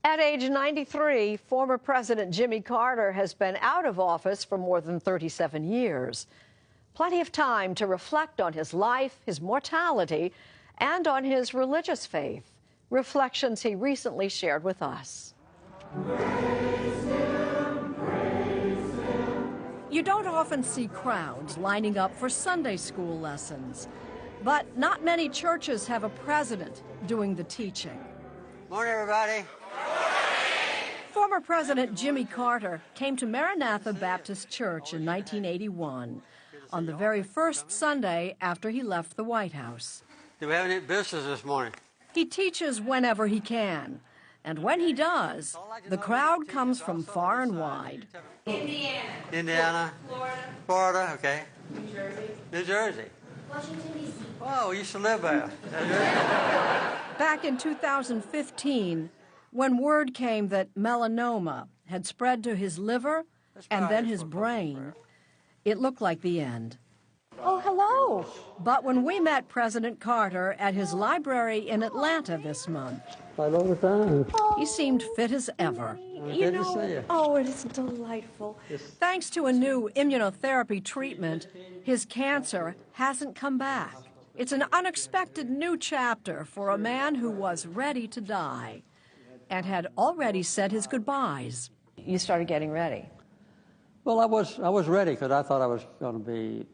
At age 93, former President Jimmy Carter has been out of office for more than 37 years. Plenty of time to reflect on his life, his mortality, and on his religious faith. Reflections he recently shared with us. You don't often see crowds lining up for Sunday school lessons, but not many churches have a president doing the teaching. Morning, everybody. Former President Jimmy Carter came to Maranatha Baptist Church in 1981, on the very first Sunday after he left the White House. Do we have any visitors this morning? He teaches whenever he can, and when he does, the crowd comes from far and wide. Indiana. Florida, okay. New Jersey. Washington, D.C. Oh, we used to live there. Back in 2015, when word came that melanoma had spread to his liver and then his brain, it looked like the end. Oh, hello. But when we met President Carter at his library in Atlanta this month, he seemed fit as ever. You know, oh, it is delightful. Thanks to a new immunotherapy treatment, his cancer hasn't come back. It's an unexpected new chapter for a man who was ready to die and had already said his goodbyes. You started getting ready. Well, I was ready because I thought I was going to be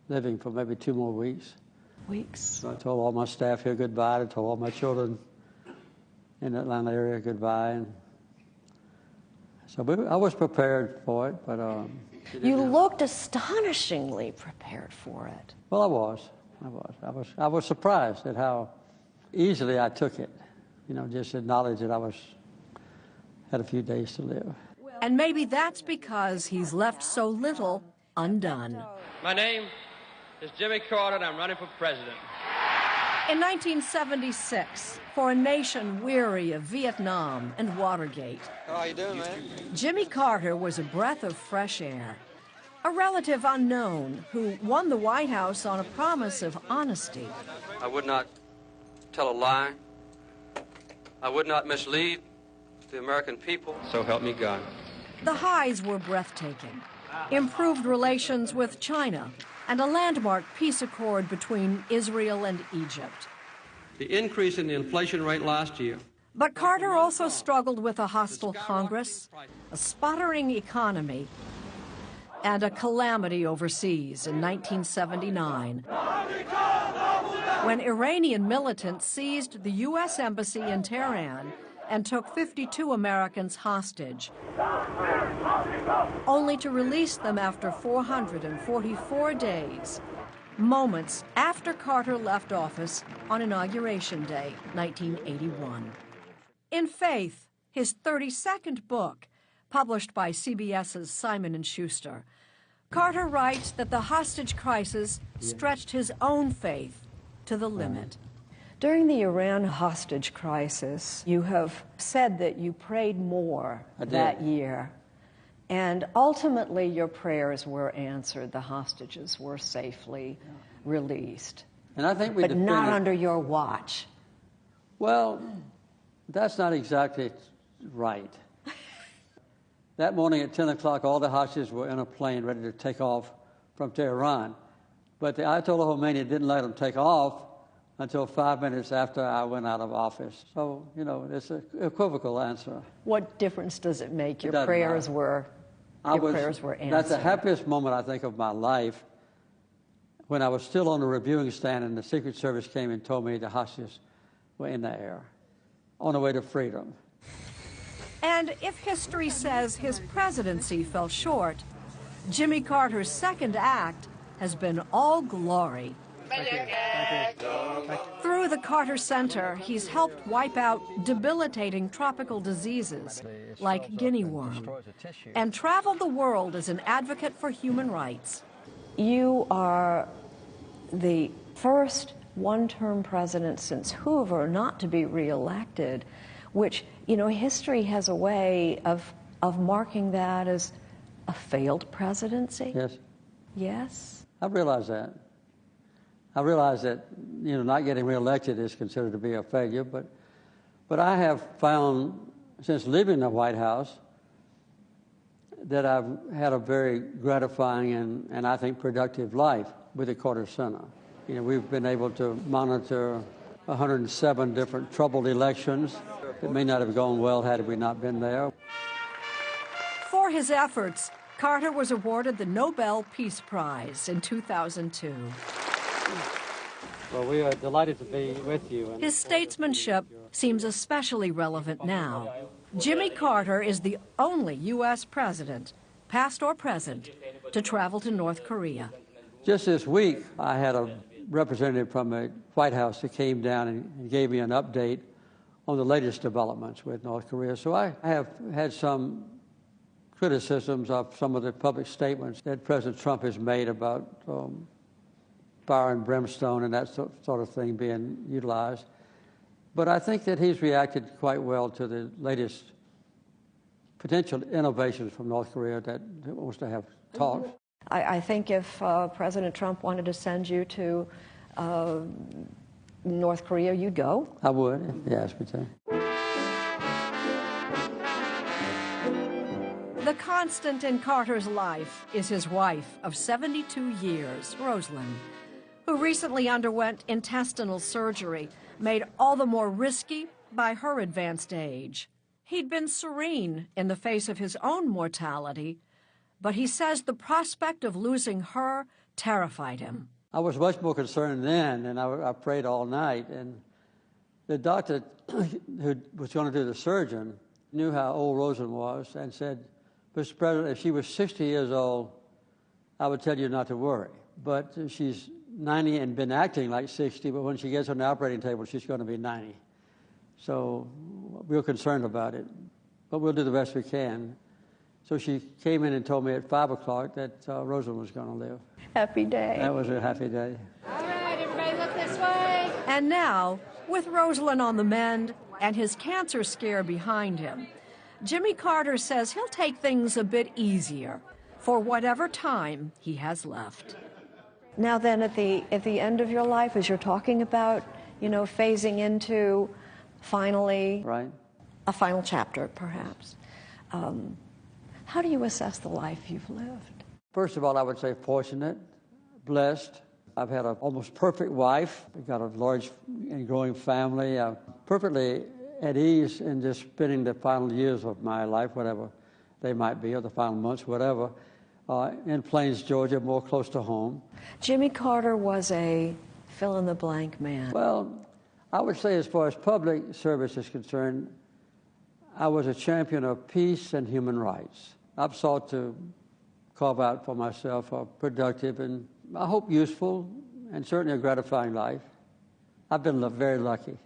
living for maybe 2 more weeks. So I told all my staff here goodbye. I told all my children in the Atlanta area goodbye. And so I was prepared for it, but... You looked astonishingly prepared for it. Well, I was surprised at how easily I took it. You know, just acknowledge that I had a few days to live. And maybe that's because he's left so little undone. My name is Jimmy Carter, and I'm running for president. In 1976, for a nation weary of Vietnam and Watergate, How you doing, man? Jimmy Carter was a breath of fresh air. A relative unknown who won the White House on a promise of honesty. I would not tell a lie. I would not mislead the American people. So help me God. The highs were breathtaking. Improved relations with China and a landmark peace accord between Israel and Egypt. The increase in the inflation rate last year. But Carter also struggled with a hostile Congress, a sputtering economy, and a calamity overseas in 1979, when Iranian militants seized the U.S. Embassy in Tehran and took 52 Americans hostage, only to release them after 444 days, moments after Carter left office on Inauguration Day, 1981. In Faith, his 32nd book, published by CBS's Simon & Schuster, Carter writes that the hostage crisis stretched his own faith to the limit. During the Iran hostage crisis, you have said that you prayed more that year, and ultimately your prayers were answered. The hostages were safely released. And I think we but not under your watch. Well, that's not exactly right. That morning at 10 o'clock, all the hostages were in a plane ready to take off from Tehran. But the Ayatollah Khomeini didn't let them take off until 5 minutes after I went out of office. So, you know, it's an equivocal answer. What difference does it make? Your prayers were answered. That's the happiest moment, I think, of my life, when I was still on the reviewing stand and the Secret Service came and told me the hostages were in the air, on the way to freedom. And if history says his presidency fell short, Jimmy Carter's second act has been all glory. Thank you. Through the Carter Center, he's helped wipe out debilitating tropical diseases like guinea worm and traveled the world as an advocate for human rights. You are the first one-term president since Hoover not to be reelected, which, you know, history has a way of marking that as a failed presidency. Yes. Yes? I realize that. I realize that, you know, not getting reelected is considered to be a failure, but But I have found, since leaving the White House, that I've had a very gratifying and I think productive life with the Carter Center. You know, we've been able to monitor 107 different troubled elections. It may not have gone well had we not been there. For his efforts, Carter was awarded the Nobel Peace Prize in 2002. Well, we are delighted to be with you. His statesmanship seems especially relevant now. Jimmy Carter is the only U.S. president, past or present, to travel to North Korea. Just this week, I had a representative from the White House that came down and gave me an update on the latest developments with North Korea. So I have had some criticisms of some of the public statements that President Trump has made about fire and brimstone and that sort of thing being utilized. But I think that he's reacted quite well to the latest potential innovations from North Korea that wants to have talks. I think if President Trump wanted to send you to North Korea, you'd go? I would, if he asked me to. The constant in Carter's life is his wife of 72 years, Rosalind, who recently underwent intestinal surgery, made all the more risky by her advanced age. He'd been serene in the face of his own mortality, but he says the prospect of losing her terrified him. I was much more concerned then, and I prayed all night. And the doctor who was going to do the surgeon knew how old Rosalind was and said, Mr. President, if she was 60 years old, I would tell you not to worry. But she's 90 and been acting like 60, but when she gets on the operating table, she's going to be 90. So we're concerned about it, but we'll do the best we can. So she came in and told me at 5 o'clock that Rosalind was going to live. Happy day. That was a happy day. All right, everybody look this way. And now, with Rosalind on the mend and his cancer scare behind him, Jimmy Carter says he'll take things a bit easier for whatever time he has left. Now then, at the end of your life, as you're talking about, you know, phasing into finally Right. a final chapter, perhaps, how do you assess the life you've lived? First of all, I would say fortunate, blessed. I've had an almost perfect wife. I've got a large and growing family. I'm perfectly at ease in just spending the final years of my life, whatever they might be, or the final months, whatever, in Plains, Georgia, more close to home. Jimmy Carter was a fill-in-the-blank man. Well, I would say as far as public service is concerned, I was a champion of peace and human rights. I've sought to carve out for myself a productive and, I hope, useful and certainly a gratifying life. I've been very lucky.